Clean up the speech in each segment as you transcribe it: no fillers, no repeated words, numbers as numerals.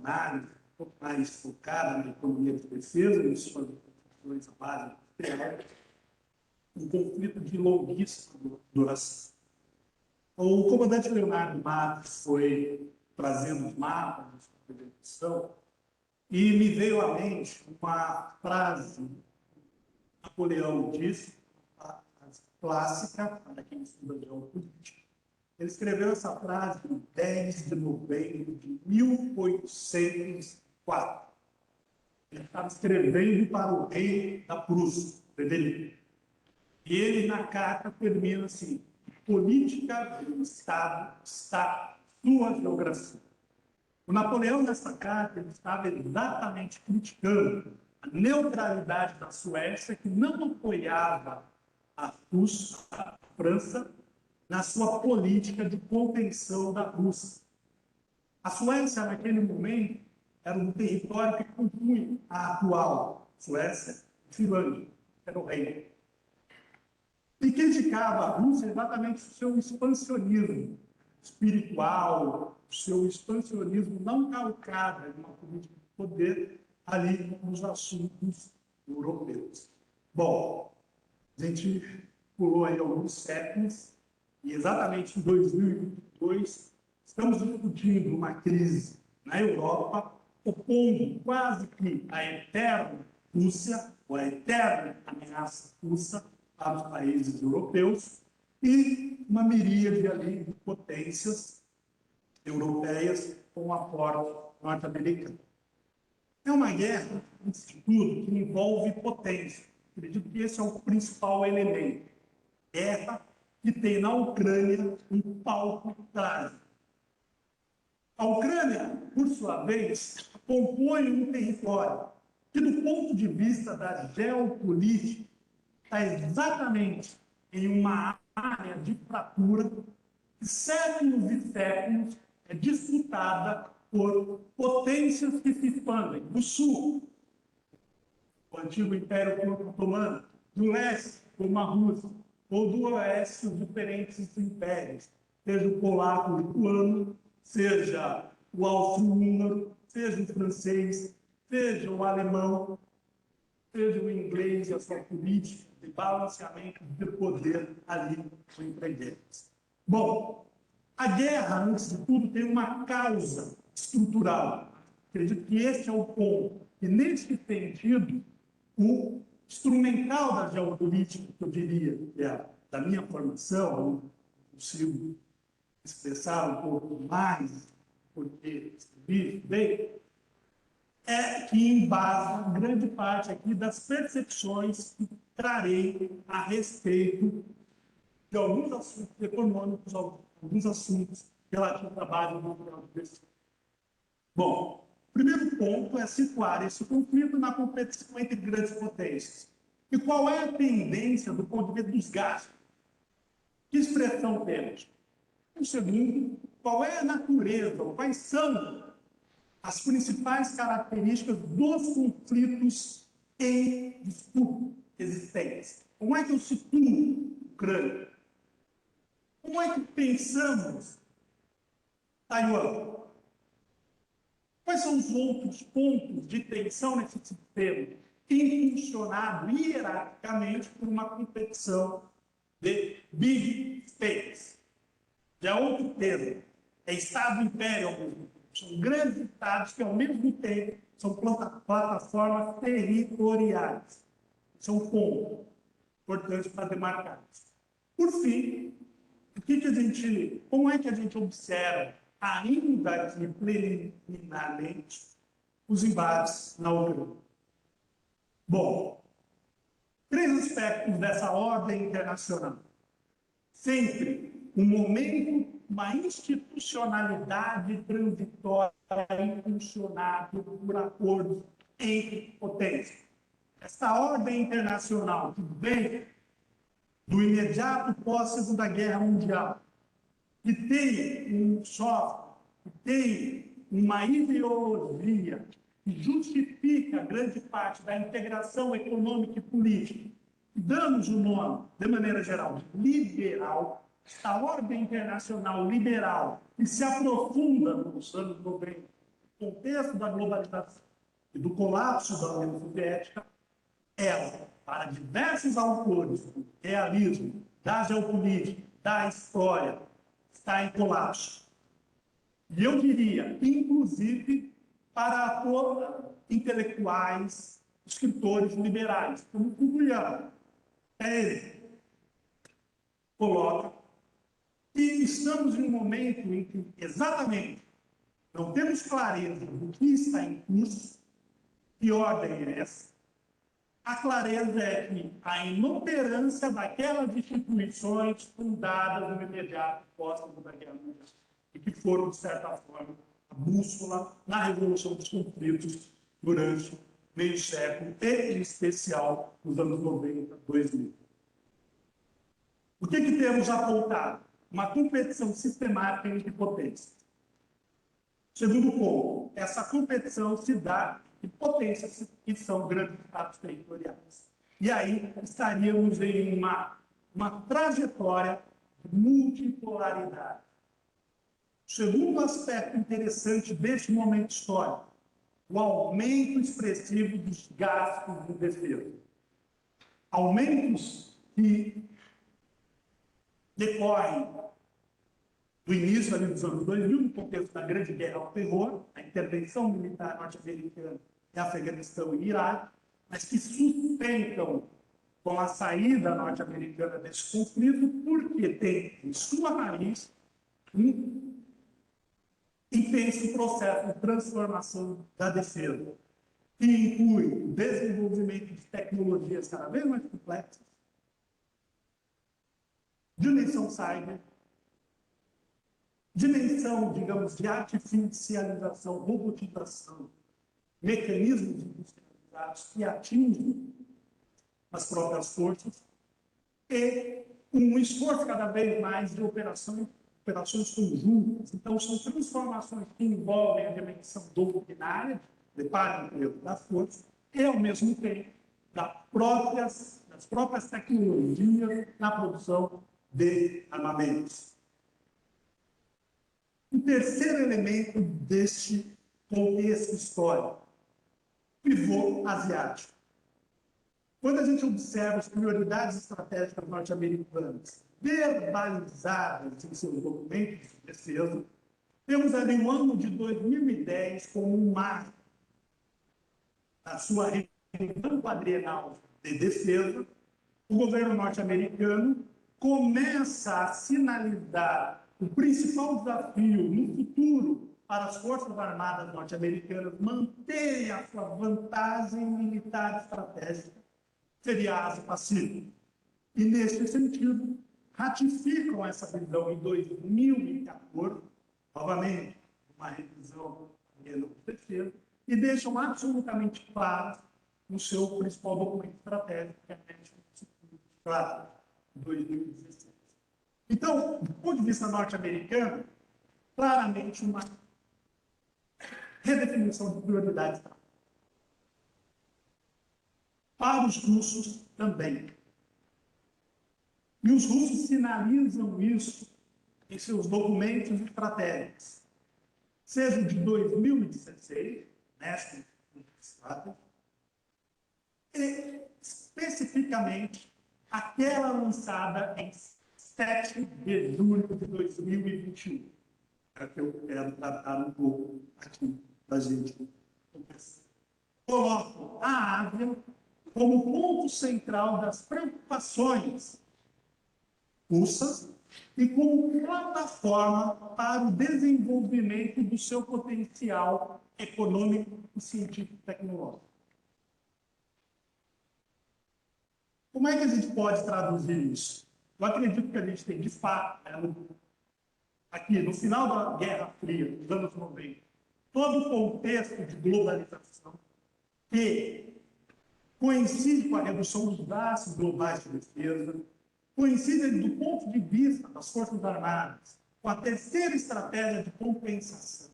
análise um pouco mais focada na economia de defesa, em suas funções à base industrial, um conflito de longuíssima duração. O comandante Leonardo Matos foi trazendo os mapas de sua apresentação e me veio à mente uma frase Napoleão disse, a clássica, para quem estuda geopolítica. Ele escreveu essa frase em 10 de novembro de 1804. Ele estava escrevendo para o rei da Prússia, Frederico. E ele, na carta, termina assim: política do Estado está sua geografia. O Napoleão, nessa carta, ele estava exatamente criticando a neutralidade da Suécia, que não apoiava a França, na sua política de contenção da Rússia. A Suécia, naquele momento, era um território que compunha a atual Suécia e Finlândia, que era o reino. E criticava a Rússia exatamente o seu expansionismo espiritual, o seu expansionismo não calcado em uma política de poder ali nos assuntos europeus. Bom, a gente pulou aí alguns séculos e exatamente em 2022 estamos discutindo uma crise na Europa, opondo quase que a eterna Rússia, ou a eterna ameaça russa para os países europeus, e uma miríade ali de potências europeias com aporte norte-americano. É uma guerra, antes de tudo, que envolve potência. Acredito que esse é o principal elemento. Guerra que tem na Ucrânia um palco trágico. A Ucrânia, por sua vez, compõe um território que, do ponto de vista da geopolítica, está exatamente em uma área de fratura que, séculos e séculos, é disputada por potências que se expandem. Do sul, o antigo Império Otomano, do leste, como a Rússia, ou do oeste, os diferentes impérios, seja o polaco, o lituano, seja o austro-húngaro, seja o francês, seja o alemão, seja o inglês e a sua política de balanceamento de poder ali entre eles. Bom, a guerra, antes de tudo, tem uma causa estrutural. Acredito que esse é o ponto. E, nesse sentido, o instrumental da geopolítica, que eu diria, que é da minha formação, eu consigo expressar um pouco mais, porque escrevi bem, é que embasa grande parte aqui das percepções que trarei a respeito de alguns assuntos econômicos, alguns assuntos relativos ao trabalho no final do texto. Bom, o primeiro ponto é situar esse conflito na competição entre grandes potências. E qual é a tendência do ponto de vista dos gastos? Que expressão temos? O segundo, qual é a natureza, ou quais são as principais características dos conflitos em disputa existentes? Como é que eu situo a Ucrânia? Como é que pensamos Taiwan? Quais são os outros pontos de tensão nesse sistema, impulsionado hierarquicamente por uma competição de big states? Já outro termo, é Estado-Império ao mesmo tempo. São grandes estados que, ao mesmo tempo, são plataformas territoriais. Isso é um ponto importante para demarcar. Por fim, como é que a gente observa, ainda aqui preliminarmente, os embates na Ucrânia? Bom, três aspectos dessa ordem internacional. Sempre um momento, uma institucionalidade transitória impulsionada por acordos entre potências. Essa ordem internacional que vem do imediato pós-Segunda Guerra Mundial, que tem que tem uma ideologia que justifica grande parte da integração econômica e política, damos o nome, de maneira geral, liberal. Esta ordem internacional liberal, que se aprofunda nos anos 90, contexto da globalização e do colapso da União Soviética, ela, para diversos autores do realismo, da geopolítica, da história, está em colapso. E eu diria, inclusive, para intelectuais, escritores liberais, como Fukuyama. Ele coloca que estamos em um momento em que, exatamente, não temos clareza do que está em curso, que ordem é essa. A clareza é que a inoperância daquelas instituições fundadas no imediato pós-Segunda Guerra Mundial e que foram, de certa forma, a bússola na resolução dos conflitos durante meio século e, em especial, nos anos 90, 2000. O que temos apontado? Uma competição sistemática entre potências. Segundo ponto, essa competição se dá em potências que são grandes estados territoriais. E aí estaríamos em uma trajetória de multipolaridade. O segundo aspecto interessante deste momento histórico, o aumento expressivo dos gastos de defesa. Aumentos que decorrem do início ali dos anos 2000, no contexto da Grande Guerra ao Terror, a intervenção militar norte-americana em Afeganistão e Iraque, mas que sustentam com a saída norte-americana desse conflito, porque tem em sua raiz um intenso processo de transformação da defesa, que inclui o desenvolvimento de tecnologias cada vez mais complexas, dimensão cyber, dimensão, digamos, de artificialização, robotização, mecanismos industrializados que atingem as próprias forças e um esforço cada vez mais de operações conjuntas. Então, são transformações que envolvem a dimensão doutrinária, de par e das forças, e, ao mesmo tempo, das próprias tecnologias na produção de armamentos. O terceiro elemento deste contexto histórico, pivô asiático. Quando a gente observa as prioridades estratégicas norte-americanas verbalizadas em seus documentos de defesa, temos ali o ano de 2010 como um marco da sua reunião quadrienal de defesa. O governo norte-americano começa a sinalizar o principal desafio no futuro para as Forças Armadas norte-americanas manterem a sua vantagem militar estratégica, seria a Ásia-Pacífico. E, nesse sentido, ratificam essa visão em 2014, novamente, uma revisão do defesa, e deixam absolutamente claro no seu principal documento estratégico, que é a National Security Strategy, de 2016. Então, do ponto de vista norte-americano, claramente uma redefinição de prioridades. Para os russos também. E os russos sinalizam isso em seus documentos estratégicos, seja de 2016, National Strategy, e especificamente aquela lançada em 7 de julho de 2021. É que eu quero tratar um pouco aqui da gente. Coloco a Ásia como ponto central das preocupações russas e como plataforma para o desenvolvimento do seu potencial econômico e científico-tecnológico. Como é que a gente pode traduzir isso? Eu acredito que a gente tem, de fato, aqui no final da Guerra Fria, dos anos 90, todo o contexto de globalização que coincide com a redução dos gastos globais de defesa, coincide do ponto de vista das Forças Armadas com a terceira estratégia de compensação,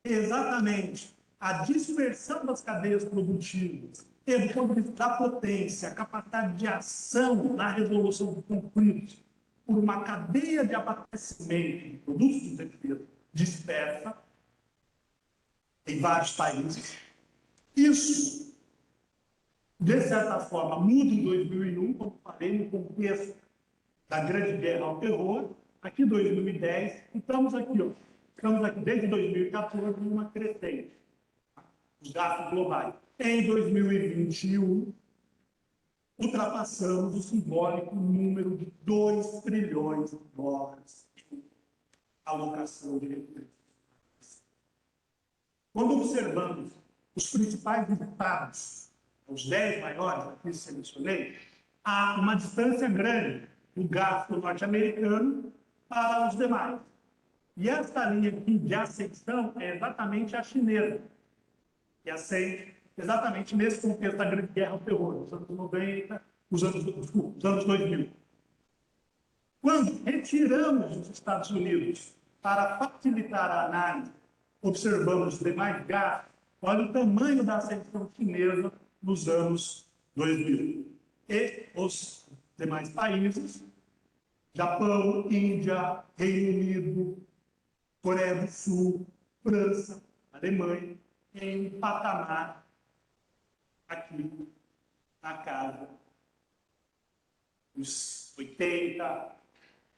exatamente a dispersão das cadeias produtivas e, do ponto de vista da potência, a capacidade de ação na resolução do conflito por uma cadeia de abastecimento de produtos de defesa dispersa, em vários países. Isso, de certa forma, muda em 2001, como falei, no contexto da Grande Guerra ao Terror. Aqui, 2010, estamos aqui desde 2014, numa crescente, os gastos globais. Em 2021, ultrapassamos o simbólico número de 2 trilhões de dólares em alocação de recursos. Quando observamos os principais estados, os 10 maiores, aqui selecionei, há uma distância grande do gasto norte-americano para os demais. E essa linha aqui de ascensão é exatamente a chinesa, que ascende exatamente nesse contexto da Grande Guerra ao Terror, os anos 90, os anos 2000. Quando retiramos os Estados Unidos para facilitar a análise, observamos os demais gastos, olha o tamanho da ascensão chinesa nos anos 2000. E os demais países, Japão, Índia, Reino Unido, Coreia do Sul, França, Alemanha, em um patamar aqui na casa dos 80,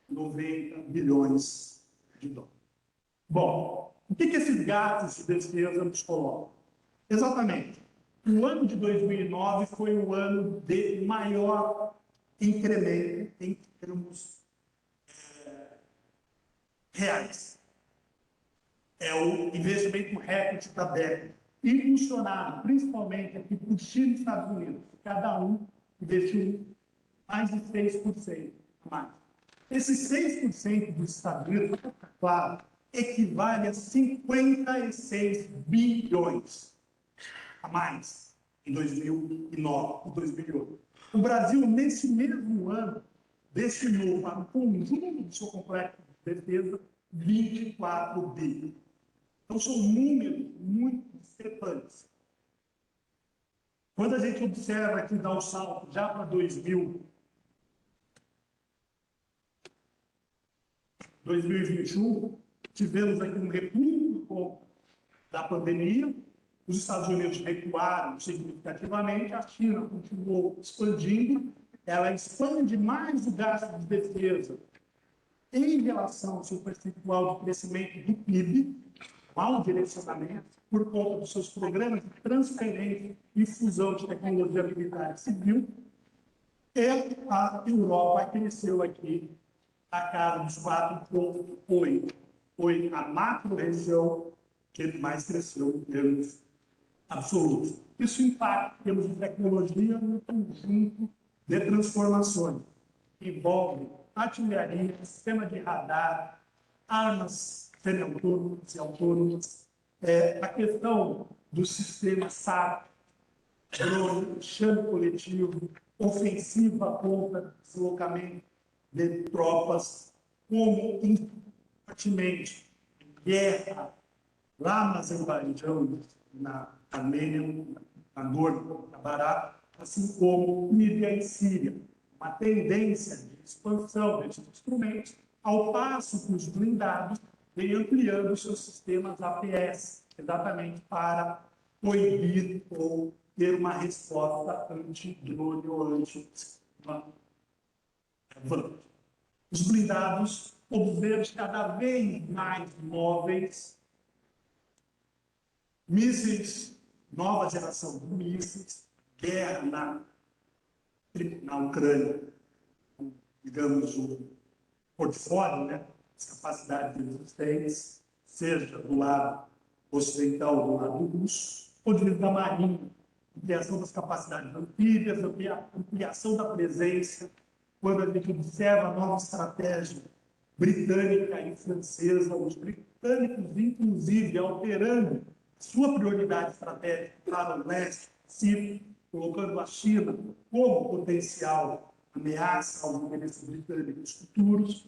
90 bilhões de dólares. Bom, o que esses gastos de defesa nos colocam? Exatamente. O ano de 2009 foi o ano de maior incremento em termos reais. É o investimento recorde da década, impulsionado principalmente aqui por Chile e Estados Unidos. Cada um investiu mais de 6% a mais. Esses 6% dos Estados Unidos, claro, equivale a 56 bilhões a mais em 2009 e 2008. O Brasil, nesse mesmo ano, destinou para o conjunto do seu complexo de defesa 24 bilhões. Então, são números muito discrepantes. Quando a gente observa que dá o salto já para 2021, tivemos aqui um recuo da pandemia, os Estados Unidos recuaram significativamente, a China continuou expandindo, ela expande mais o gasto de defesa em relação ao seu percentual de crescimento do PIB, mau direcionamento, por conta dos seus programas de transferência e fusão de tecnologia militar e civil, e a Europa cresceu aqui a casa dos 4,8. Foi a macro-região que mais cresceu em termos absolutos. Isso impacta em termos de tecnologia no conjunto de transformações. Envolve artilharia, sistema de radar, armas semi-autônomas e autônomas, a questão do sistema SAR, drone, chame coletivo, ofensiva contra deslocamento de tropas, como fortemente guerra lá no Azerbaijão, na Armênia, na Nagorno-Karabakh, assim como Líbia e Síria. Uma tendência de expansão desses instrumentos, ao passo que os blindados vêm ampliando seus sistemas APS, exatamente para proibir ou ter uma resposta anti-drone ou anti-van. Os blindados, observam cada vez mais móveis, mísseis, nova geração de mísseis, guerra na Ucrânia, digamos, o portfólio, né, as capacidades existentes, seja do lado ocidental ou do lado russo, ou do da Marinha, ampliação das capacidades anfíbias, ampliação da presença, quando a gente observa a nova estratégia britânica e francesa, os britânicos, inclusive, alterando sua prioridade estratégica para o leste, colocando a China como potencial ameaça aos interesses britânicos futuros,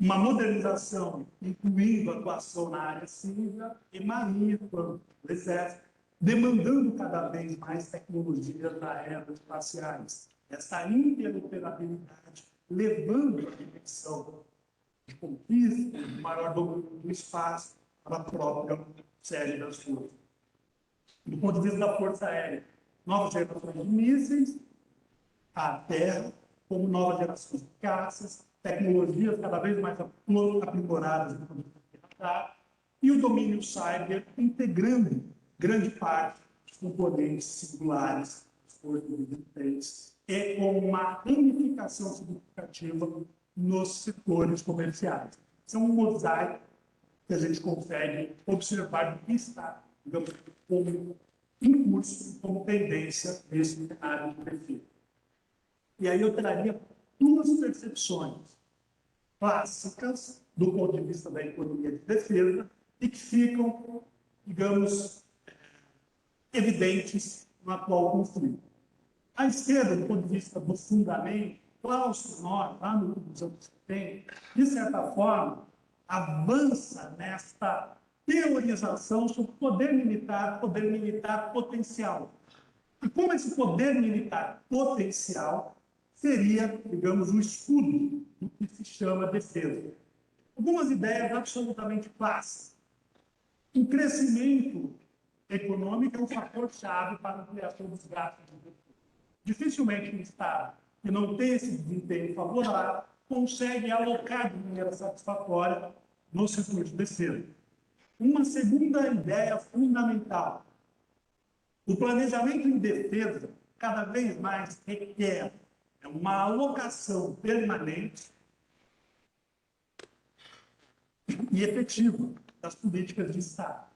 uma modernização, incluindo atuação na área civil e marinha, quanto o exército, demandando cada vez mais tecnologias aeroespaciais. Essa interoperabilidade levando a dimensão de conquista, de maior domínio do espaço para a própria sede das forças. Do ponto de vista da Força Aérea, novas gerações de mísseis à terra, como novas gerações de caças, tecnologias cada vez mais aprimoradas do ponto de vista militar, e o domínio cyber integrando grande parte dos componentes singulares das forças existentes e com uma ramificação significativa nos setores comerciais. Isso é um mosaico que a gente consegue observar do que está, digamos, como em curso, como tendência nesse cenário de perfil. E aí eu traria duas percepções clássicas do ponto de vista da economia de defesa e que ficam, digamos, evidentes no atual conflito. À esquerda, do ponto de vista do fundamento, Klaus Schwab, lá nos anos 70, de certa forma, avança nesta teorização sobre poder militar potencial. E como esse poder militar potencial seria, digamos, o escudo do que se chama defesa. Algumas ideias absolutamente clássicas. O crescimento econômico é um fator-chave para a ampliação dos gastos de defesa. Dificilmente um Estado que não tem esse desempenho favorável consegue alocar de maneira satisfatória no setor de defesa. Uma segunda ideia fundamental. O planejamento em defesa cada vez mais requer uma alocação permanente e efetiva das políticas de Estado.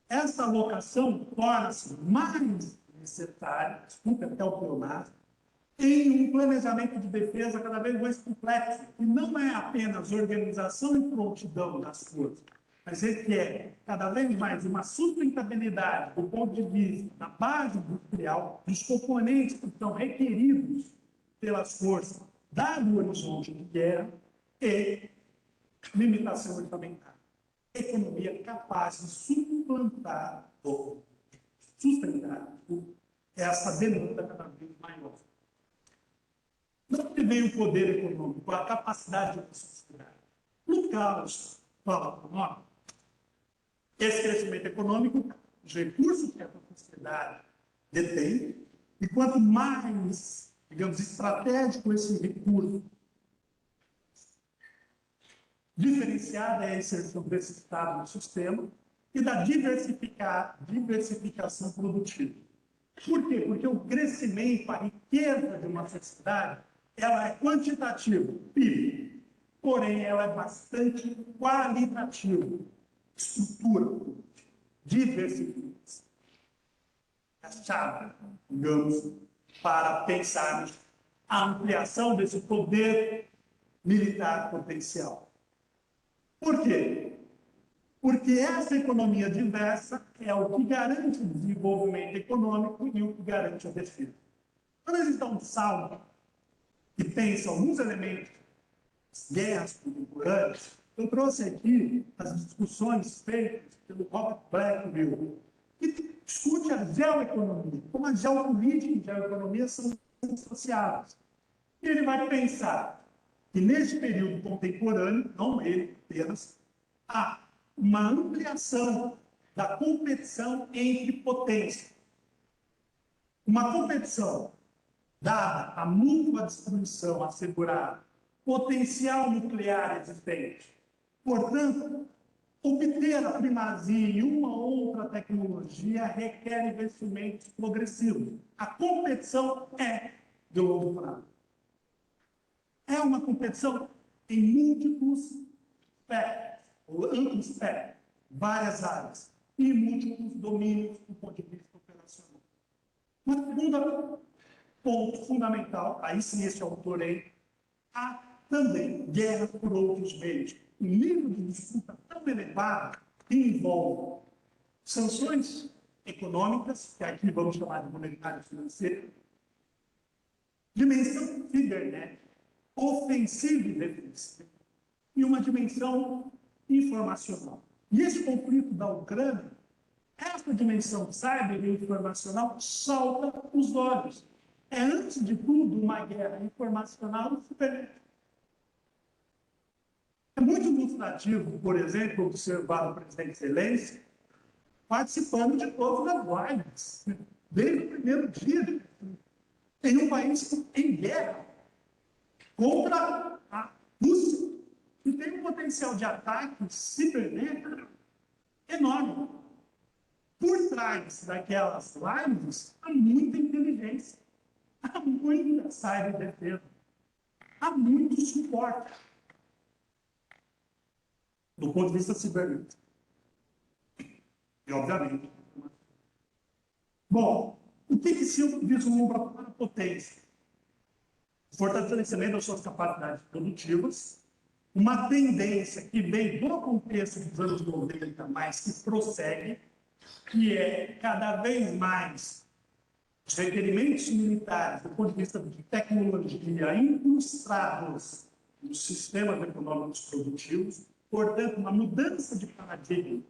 Essa alocação torna-se mais necessária, desculpe até o pleonasmo, em um planejamento de defesa cada vez mais complexo, que não é apenas organização e prontidão das forças, mas requer cada vez mais uma sustentabilidade do ponto de vista da base industrial, dos componentes que são requeridos pelas forças, dado o horizonte de guerra, e limitação orçamentária. Economia capaz de suplantar ou sustentar essa demanda cada vez maior. Não vem o poder econômico, a capacidade de sociedade. No caso, fala para nós, esse crescimento econômico, os recursos que essa sociedade detém, e quanto mais, digamos, estratégico esse recurso, diferenciada é a inserção desse Estado no sistema e da diversificação produtiva. Por quê? Porque o crescimento, a riqueza de uma sociedade, ela é quantitativa, PIB, porém ela é bastante qualitativa, estrutura, diversificação. É a chave, digamos, para pensarmos a ampliação desse poder militar potencial. Por quê? Porque essa economia diversa é o que garante o desenvolvimento econômico e o que garante a defesa. Quando a gente dá um salto e pensa alguns elementos das guerras contemporâneas, eu trouxe aqui as discussões feitas pelo Robert Blackwill, que discute a geoeconomia, como a geopolítica e a geoeconomia são associadas. E ele vai pensar que nesse período contemporâneo, não ele apenas, há uma ampliação da competição entre potências. Uma competição dada a mútua destruição assegurada, potencial nuclear existente. Portanto, obter a primazia em uma ou outra tecnologia requer investimentos progressivos. A competição é de longo prazo. É uma competição em múltiplos espectros, ou amplos espectros, várias áreas, e múltiplos domínios do ponto de vista operacional. Uma segunda ponto fundamental, aí sim esse autor aí, há também guerra por outros meios. Um nível de disputa tão elevado que envolve sanções econômicas, que aqui vamos chamar de monetário financeiro, dimensão cibernética, ofensiva e defensiva, e uma dimensão informacional. E esse conflito da Ucrânia, essa dimensão cyber e informacional salta os olhos. É, antes de tudo, uma guerra informacional cibernética. É muito ilustrativo, por exemplo, observar o presidente Zelensky participando de todas as lives, desde o primeiro dia, em um país em guerra contra a Rússia, que tem um potencial de ataque cibernético enorme. Por trás daquelas lives, há muita inteligência, há muita cyberdefesa, há muito suporte do ponto de vista cibernético. E, obviamente, bom, o que se vislumbra para a potência? O fortalecimento das suas capacidades produtivas, uma tendência que vem do contexto dos anos 90, mas que prossegue, que é cada vez mais os requerimentos militares, do ponto de vista de tecnologia, incrustados nos sistemas econômicos produtivos, portanto, uma mudança de paradigma,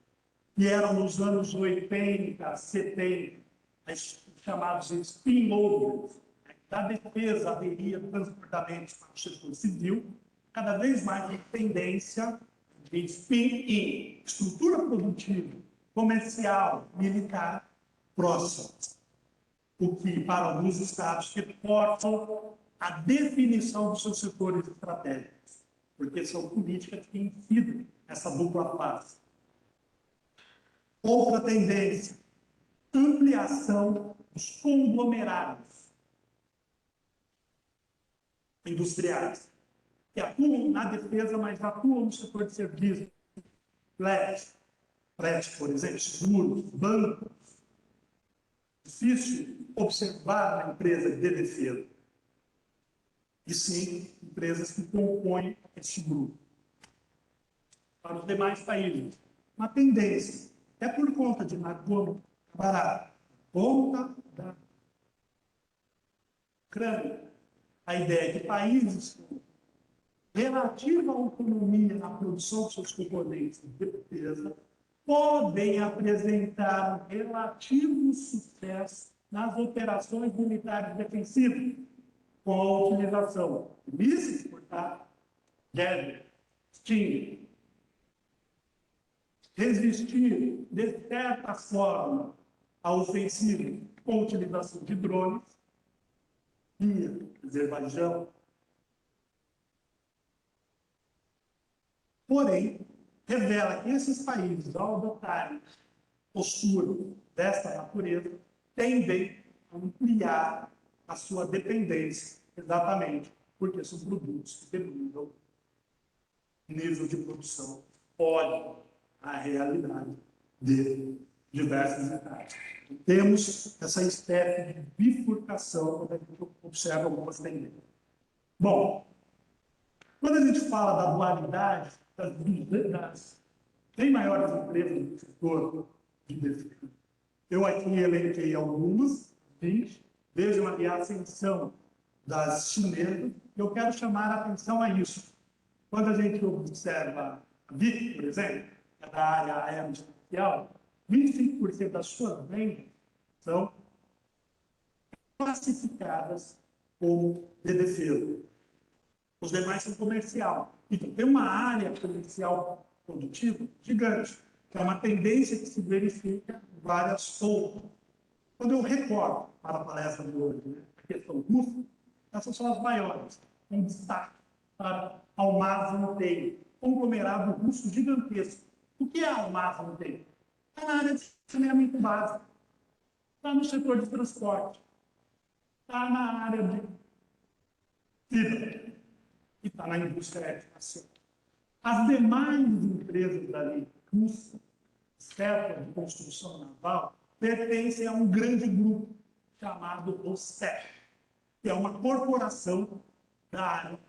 que eram nos anos 80, 70, as chamados spin-overs, da defesa, haveria transportamentos para o setor civil, cada vez mais em tendência de spin-in, estrutura produtiva, comercial, militar, próxima. O que, para alguns estados, reportam a definição dos seus setores estratégicos, porque são políticas que incidem essa dupla face. Outra tendência, ampliação dos conglomerados industriais, que atuam na defesa, mas atuam no setor de serviços, prédios, por exemplo, seguros, bancos. Difícil observar uma empresa de defesa. E sim, empresas que compõem esse grupo. Para os demais países, uma tendência, é por conta de Nagorno Karabakh, conta da Ucrânia, a ideia de países com relativa autonomia na produção de seus componentes de defesa podem apresentar um relativo sucesso nas operações militares defensivas, com a utilização de mísseis, portanto, Javelin, Stinger, resistir, de certa forma, à ofensiva com a utilização de drones, via Azerbaijão. Porém, revela que esses países, ao adotarem postura dessa natureza, tendem a ampliar a sua dependência, exatamente porque são produtos que demandam nível de produção fora a realidade de diversos estados. Temos essa espécie de bifurcação quando a gente observa algumas tendências. Bom, quando a gente fala da dualidade das 100 maiores empresas do setor de defesa, eu aqui elenquei algumas, 20, vejam ali a ascensão das chinesas, e eu quero chamar a atenção a isso. Quando a gente observa a BIC, por exemplo, que é da área aeroespacial, 25% das suas vendas são classificadas como de defesa. Os demais são comercial. Então, tem uma área comercial produtiva gigante, que é uma tendência que se verifica em várias outras. Quando eu recordo para a palestra de hoje, a questão russa, essas são as maiores, com destaque para Almaz Inteiro, conglomerado russo gigantesco. O que é Almaz Inteiro? Está na área de saneamento básico, está no setor de transporte, está na área de fibra e está na indústria aeroespacial. As demais empresas dali, russas, exceto de construção naval, pertencem a um grande grupo chamado Rostec, que é uma corporação da área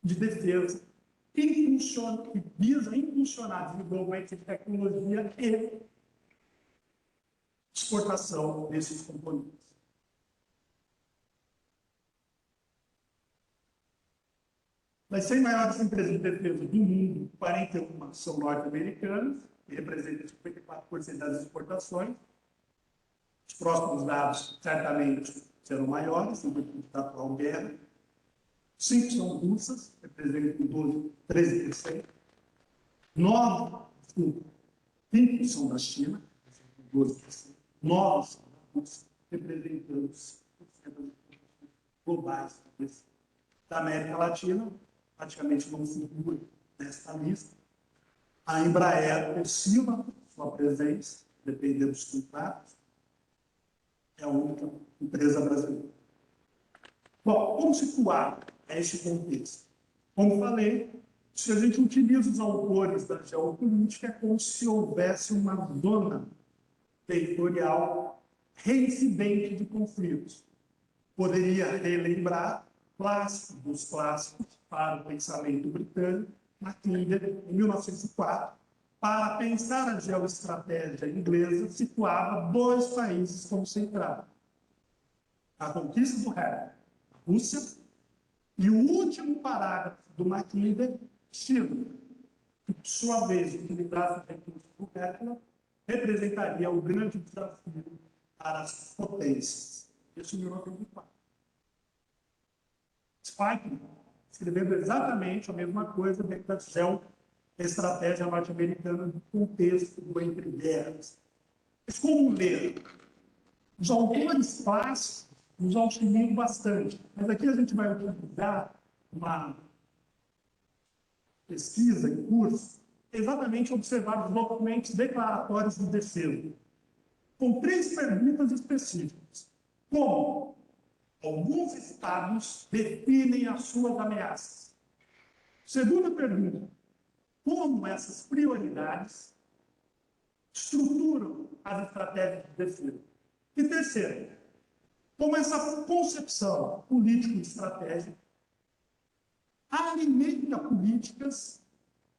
de defesa que visa impulsionar desenvolvimento de tecnologia e exportação desses componentes. Das 100 maiores empresas de defesa do mundo, 41 são norte-americanas, que representam 54% das exportações. Os próximos dados, certamente, serão maiores, no período da atual guerra. 5 são russas, representam 13%. 9 5 são da China, 12%, 9 são da Rússia, representando 5% globais da América Latina, praticamente não figura nesta lista. A Embraer oscila sua presença, dependendo dos contratos, é a única empresa brasileira. Bom, como situar este contexto? Como falei, se a gente utiliza os autores da geopolítica, é como se houvesse uma zona territorial reincidente de conflitos. Poderia relembrar dos clássicos para o pensamento britânico, Mackinder, em 1904, para pensar a geoestratégia inglesa, situava 2 países como central. A conquista do Reich, a Rússia, e o último parágrafo do Mackinder, China, que, por sua vez, utilizasse os recursos do Hitler, representaria o grande desafio para as potências. Isso em 1904. Spike escrevendo exatamente a mesma coisa dentro da geoestratégia norte-americana no contexto do entre guerras. Mas como ler? Os autores clássicos nos auxiliam bastante, mas aqui a gente vai utilizar uma pesquisa em curso, exatamente observar os documentos declaratórios de defesa, com 3 perguntas específicas. Como alguns estados definem as suas ameaças? Segunda pergunta, como essas prioridades estruturam as estratégias de defesa? E terceiro, como essa concepção político-estratégica alimenta políticas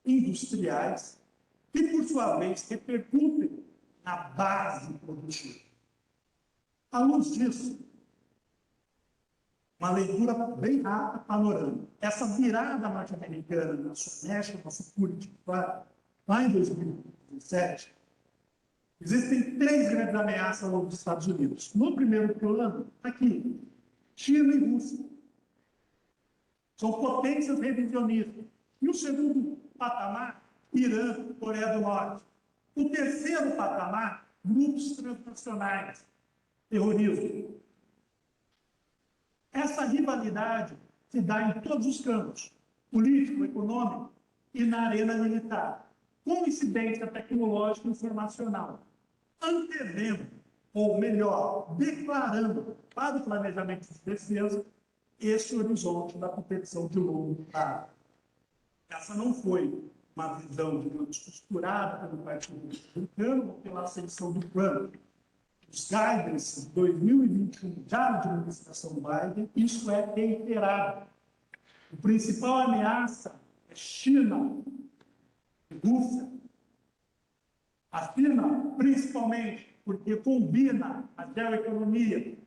industriais que, por sua vez, repercutem na base produtiva. À luz disso, uma leitura bem rápida, panorâmica. Essa virada norte-americana na National Security lá em 2017, existem 3 grandes ameaças aos Estados Unidos. No primeiro plano, aqui, China e Rússia. São potências revisionistas. E o segundo patamar, Irã, Coreia do Norte. O terceiro patamar, grupos transnacionais, terrorismo. Essa rivalidade se dá em todos os campos, político, econômico e na arena militar, com incidência tecnológica e informacional, antevendo, ou melhor, declarando para o planejamento de defesa este horizonte da competição de longo prazo. Essa não foi uma visão, digamos, costurada pelo Partido Republicano ou pela ascensão do plano. Os guidance de 2021, já de administração Biden, isso é reiterado. A principal ameaça é China e Rússia. A China, principalmente, porque combina a geoeconomia,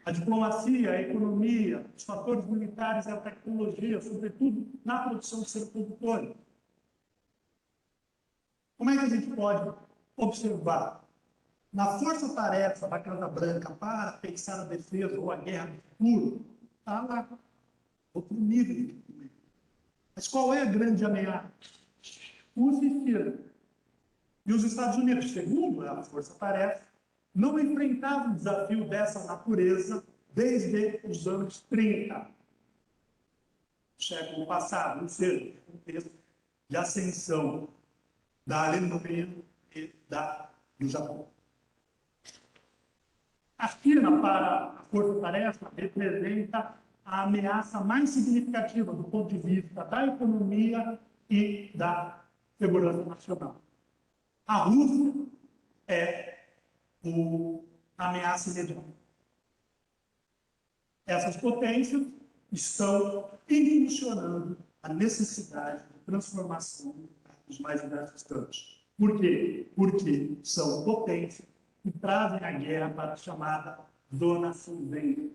a diplomacia, a economia, os fatores militares e a tecnologia, sobretudo na produção de semicondutores. Como é que a gente pode observar? Na força-tarefa da Casa Branca para pensar a defesa ou a guerra no futuro, está lá, outro nível de documento. Mas qual é a grande ameaça? Rússia e China. E os Estados Unidos, segundo a força-tarefa, não enfrentavam um desafio dessa natureza desde os anos 30, do século passado, ou seja, no contexto de ascensão da Alemanha e do Japão. A China, para a força-tarefa, representa a ameaça mais significativa do ponto de vista da economia e da segurança nacional. A Rússia é a ameaça imediata. Essas potências estão impulsionando a necessidade de transformação dos mais diversos campos. Por quê? Porque são potências que trazem a guerra para a chamada zona cinzenta.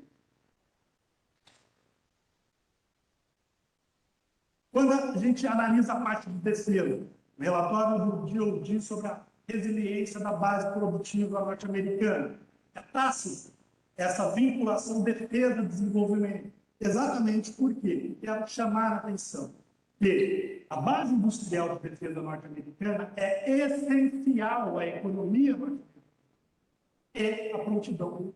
Quando a gente analisa a parte de defesa, o relatório do DOD sobre a resiliência da base produtiva norte-americana, é tácito essa vinculação defesa-desenvolvimento. Exatamente por quê? Quero chamar a atenção. que a base industrial de defesa norte-americana é essencial à economia norte-americana e à prontidão.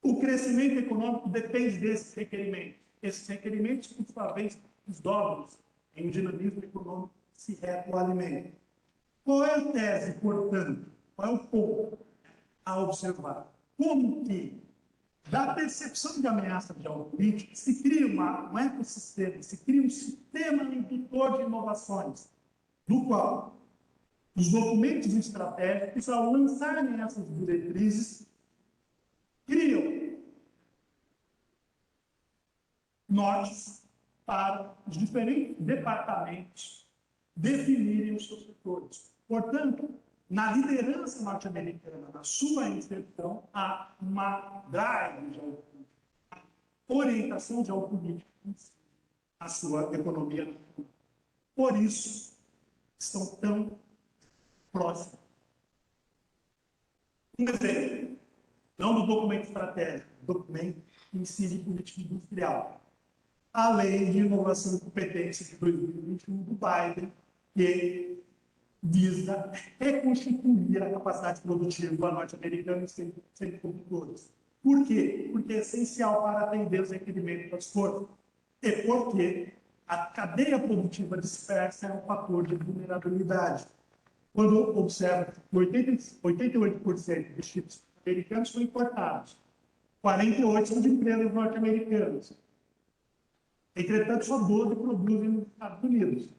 O crescimento econômico depende desses requerimentos. Esses requerimentos, por sua vez, desdobram em um dinamismo econômico que se retroalimenta. Qual é a tese, portanto? Qual é o ponto a observar? Como que, da percepção de ameaça geopolítica, se cria um ecossistema, se cria um sistema indutor de inovações, do qual os documentos estratégicos, ao lançarem essas diretrizes, criam nortes para os diferentes departamentos definirem os seus setores. Portanto, na liderança norte-americana, na sua inserção, há uma drive geopolítica, orientação geopolítica à sua economia. Por isso, estão tão próximos. Um exemplo, não do documento estratégico, documento que incide política industrial. A Lei de Inovação e Competência de 2021 do Biden, que visa reconstituir a capacidade produtiva norte-americana em semicondutores. Por quê? Porque é essencial para atender os requerimentos das forças. E porque a cadeia produtiva dispersa é um fator de vulnerabilidade. Quando observa que 88% dos chips americanos são importados, 48% são de empresas norte-americanas. Entretanto, só 12 produzem nos Estados Unidos.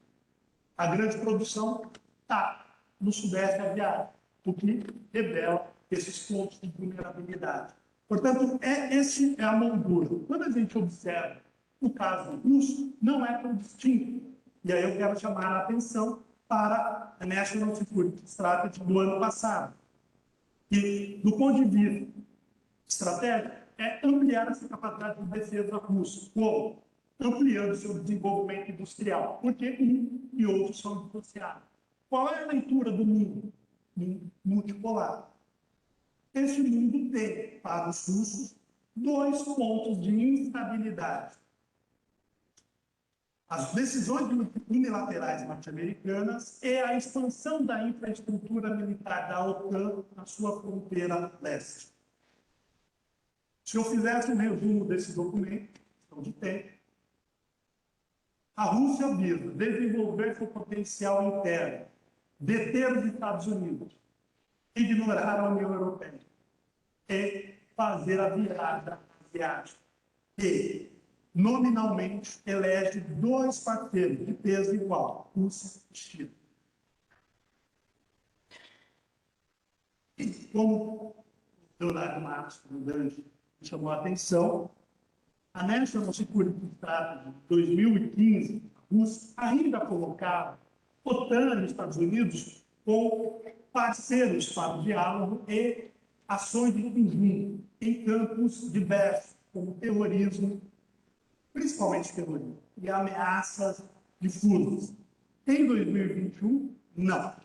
A grande produção está no Sudeste Asiático, o que revela esses pontos de vulnerabilidade. Portanto, essa é a moldura. Quando a gente observa o caso russo, não é tão distinto. E aí eu quero chamar a atenção para a National Security Strategy do ano passado. E, do ponto de vista estratégico, é ampliar essa capacidade de defesa russa. Como? Ampliando seu desenvolvimento industrial, porque um e outro são dissociados. Qual é a leitura do mundo? Multipolar. Esse mundo tem, para os russos, dois pontos de instabilidade. As decisões unilaterais norte-americanas e a expansão da infraestrutura militar da OTAN na sua fronteira leste. Se eu fizesse um resumo desse documento, questão de tempo, a Rússia visa desenvolver seu potencial interno, deter os Estados Unidos, ignorar a União Europeia e fazer a virada asiática. E, nominalmente, elege dois parceiros de peso igual, Rússia e China. E como o Leonardo Marcos, comandante, chamou a atenção, a National Security Strategy de 2015, a Rússia ainda colocava OTAN e Estados Unidos como parceiros para o diálogo e ações de conjunto em campos diversos, como terrorismo, principalmente terrorismo, e ameaças difusas. Em 2021, não.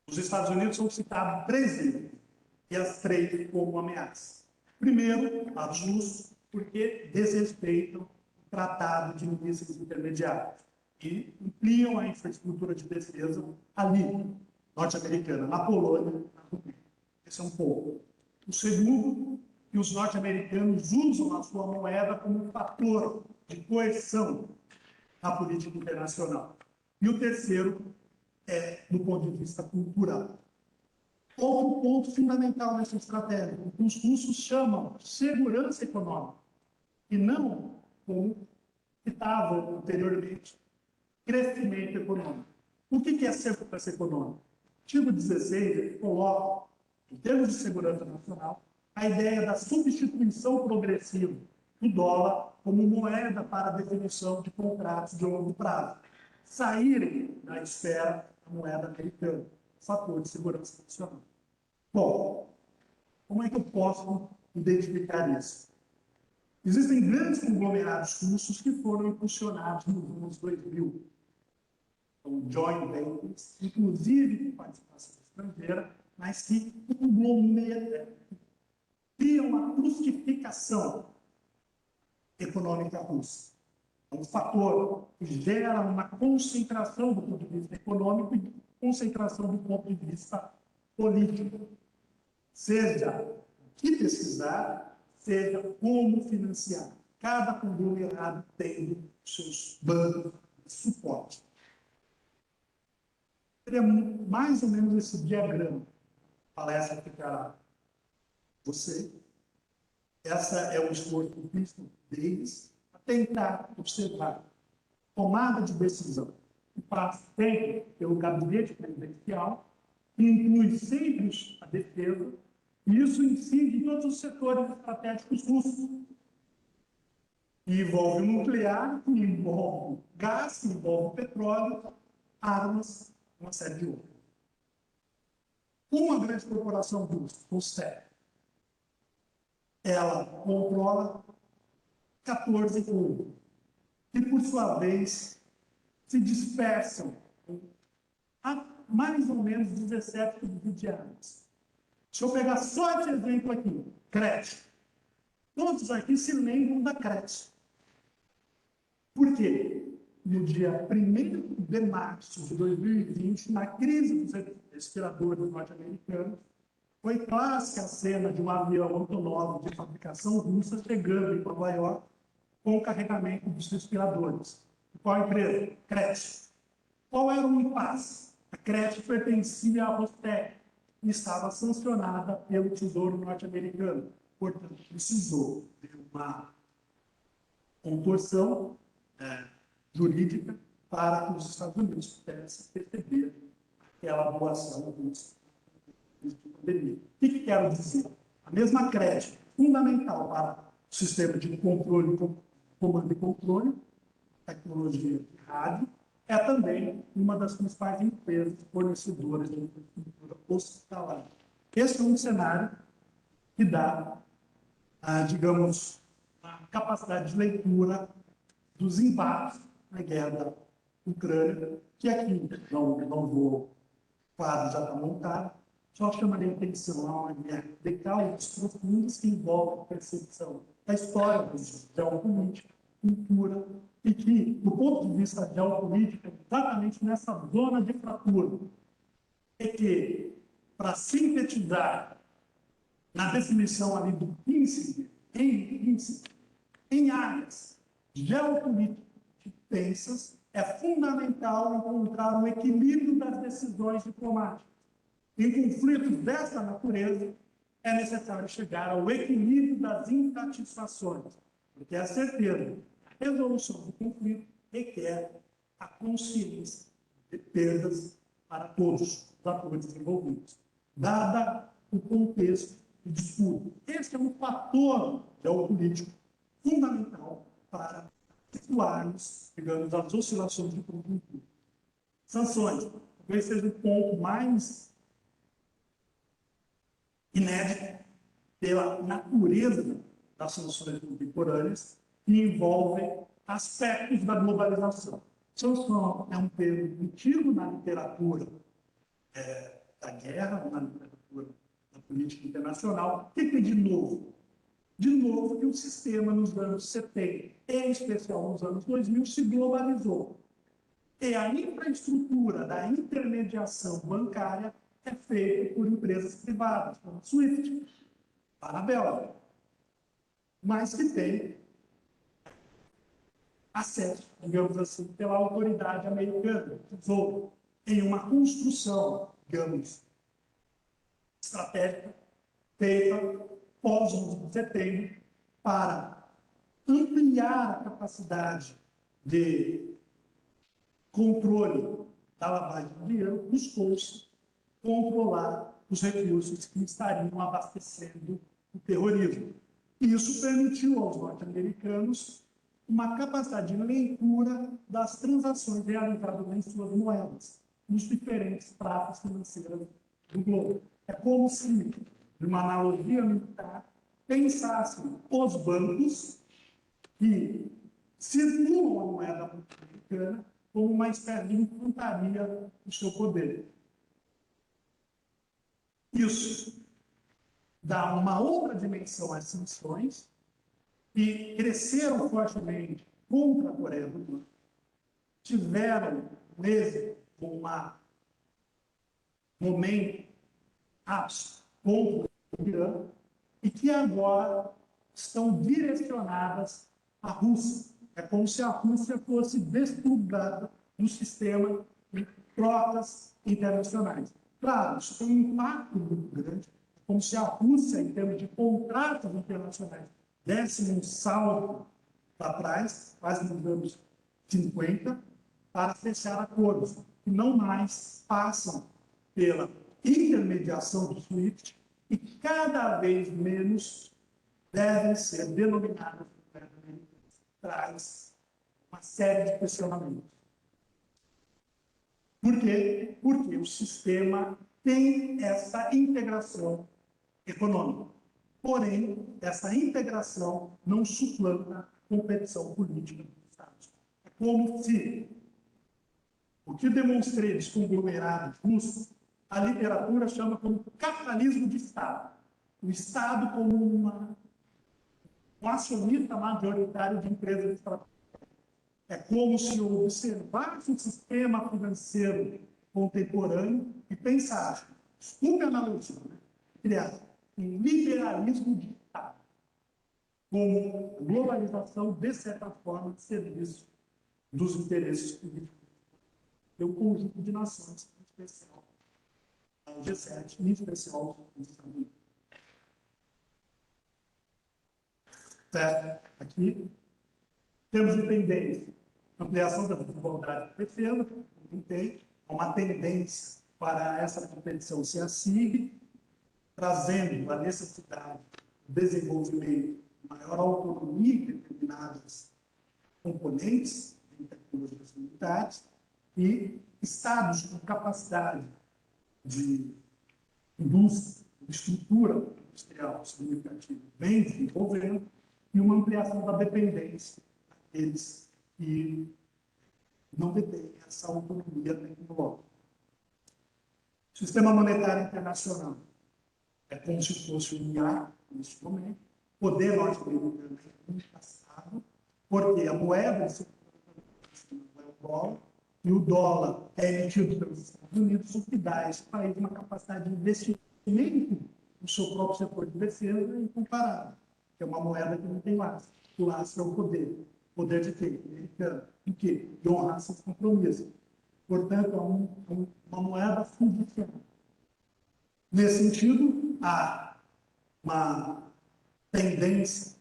Os Estados Unidos são citados 3 vezes, e as 3 como ameaça. Primeiro, os russos, porque desrespeitam o Tratado de Mísseis Intermediários e ampliam a infraestrutura de defesa ali, norte-americana, na Polônia, na Romênia. Esse é um ponto. O segundo, que os norte-americanos usam a sua moeda como um fator de coerção na política internacional. E o terceiro é do ponto de vista cultural. Outro ponto fundamental nessa estratégia, que os russos chamam de segurança econômica, e não, como citava anteriormente, crescimento econômico. O que é segurança econômica? O artigo 16 ele coloca, em termos de segurança nacional, a ideia da substituição progressiva do dólar como moeda para a definição de contratos de longo prazo, saírem da esfera da moeda americana, fator de segurança nacional. Bom, como é que eu posso identificar isso? Existem grandes conglomerados russos que foram impulsionados nos anos 2000, então, joint ventures, inclusive com participação estrangeira, mas que conglomeram, criam uma justificação econômica russa. É um fator que gera uma concentração do ponto de vista econômico e concentração do ponto de vista político. Seja o que pesquisar, seja como financiar. Cada conglomerado tem os seus bancos de suporte. Seria mais ou menos esse diagrama. Palestra ficará você. Essa é o esforço deles a tentar observar tomada de decisão que passa sempre pelo gabinete presidencial, que inclui sempre a defesa, e isso incide em todos os setores estratégicos russos. E envolve o nuclear, que envolve gás, que envolve petróleo, armas, uma série de outras. Uma grande corporação russa, consegue. Ela controla 14 clubes, que, por sua vez, se dispersam a mais ou menos 17 subsidiários. Deixa eu pegar só esse exemplo aqui, creche. Todos aqui se lembram da creche. Por quê? No dia 1º de março de 2020, na crise dos respiradores norte-americanos, foi clássica a cena de um avião Antonov de fabricação russa chegando em Nova York com o carregamento dos respiradores. Qual empresa? Creche. Qual era o impasse? A creche pertencia à Rostec e estava sancionada pelo Tesouro norte-americano. Portanto, precisou de uma contorção jurídica para que os Estados Unidos pudessem receber aquela doação russa de pandemia. O que quero dizer? A mesma creche, fundamental para o sistema de controle, comando e controle, tecnologia de rádio, é também uma das principais empresas fornecedoras de infraestrutura hospitalar. Esse é um cenário que dá, digamos, a capacidade de leitura dos embates na guerra da Ucrânia, que aqui não vou, o quadro já está montado, só chamarei atenção a uma guerra de causas profundas que envolve a percepção da história, da geopolítica, cultura, e que, do ponto de vista geopolítico, exatamente nessa zona de fratura, é que, para sintetizar na definição ali do príncipe, em áreas geopolíticas tensas, é fundamental encontrar o equilíbrio das decisões diplomáticas. Em conflitos dessa natureza, é necessário chegar ao equilíbrio das insatisfações, porque a certeza, a resolução do conflito requer a consciência de perdas para todos os atores envolvidos, dada o contexto de disputa. Esse é um fator geopolítico fundamental para situarmos, digamos, as oscilações de conjuntura. Sanções, talvez seja o ponto mais inédito pela natureza das sanções contemporâneas, que envolvem aspectos da globalização. Sanção é um termo antigo na literatura da guerra, na literatura da política internacional. O que é de novo? De novo, que o sistema nos anos 70, em especial nos anos 2000, se globalizou. E a infraestrutura da intermediação bancária é feita por empresas privadas, como a SWIFT, para a Bélgica, mas que tem acesso, digamos assim, pela autoridade americana, Tesouro, em uma construção, digamos, estratégica, feita pós-11 de setembro, para ampliar a capacidade de controle da lavagem de dinheiro, buscou-se controlar os recursos que estariam abastecendo o terrorismo. Isso permitiu aos norte-americanos uma capacidade de leitura das transações realizadas em suas moedas, nos diferentes pratos financeiros do globo. É como se, de uma analogia militar, pensassem os bancos que circulam a moeda norte-americana como uma espécie de infantaria do seu poder. Isso dá uma outra dimensão às sanções, que cresceram fortemente contra a Coreia do Norte, tiveram um êxito, um momento ápice contra o Irã, e que agora estão direcionadas à Rússia. É como se a Rússia fosse desplugada do sistema de trocas internacionais. Claro, isso tem um impacto muito grande, como se a Rússia, em termos de contratos internacionais, desse um salto para trás, quase nos anos 50, para fechar acordos que não mais passam pela intermediação do SWIFT e cada vez menos devem ser denominadas traz uma série de questionamentos. Por quê? Porque o sistema tem essa integração econômica. Porém, essa integração não suplanta a competição política dos Estados. É como se o que demonstrei dos conglomerados russos, a literatura chama como capitalismo de Estado. O Estado como um acionista majoritário de empresas estratégicas. É como se eu observasse o sistema financeiro contemporâneo e pensasse, desculpe a analogia, né? Criar um liberalismo de Estado, como globalização, de certa forma, de serviço dos interesses políticos. É um conjunto de nações, em especial o G7, em especial os Estados Unidos. Aqui temos tendência, ampliação da desigualdade de defesa, tem uma tendência para essa competição se assigne, trazendo a necessidade de desenvolvimento, maior autonomia em determinados componentes de tecnologias militares e estados com capacidade de indústria, de estrutura industrial significativa bem desenvolvendo e uma ampliação da dependência daqueles que não detêm essa autonomia tecnológica. O sistema monetário internacional é como se fosse um IA, neste momento, poder norte-americano no passado, porque a moeda é o dólar, e o dólar é emitido pelos Estados Unidos, o que dá a esse país uma capacidade de investimento no seu próprio setor de defesa incomparável, que é uma moeda que não tem lastro. O lastro é o poder. Poder de quê? Americano. Em quê? De honrar seus compromissos. Portanto, é uma moeda fiduciária. Nesse sentido, há uma tendência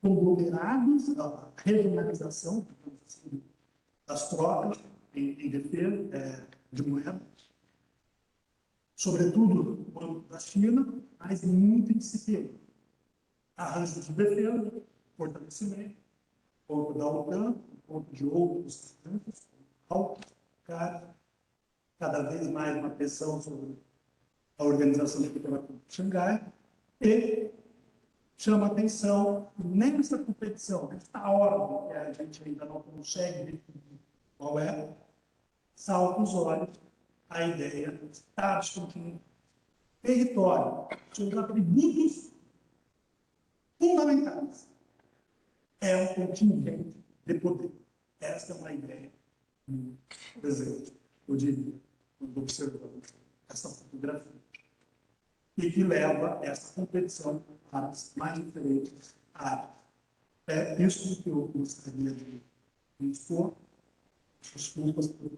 conglomerados, a regionalização das trocas em defesa de moeda, sobretudo no âmbito da China, mas muito incipiente. Arranjos de defesa, fortalecimento, ponto da OTAN, ponto de outros instantes, cada vez mais uma pressão sobre a Organização de Cooperação de Xangai, e chama atenção nessa competição, nesta ordem que a gente ainda não consegue definir qual é, salta os olhos a ideia de Estados continentais. Território, seus atributos fundamentais, é um contingente de poder. Essa é uma ideia presente, eu diria, quando observamos essa fotografia. E que leva essa competição às mais diferentes áreas. É isso que eu gostaria de expor. Desculpas por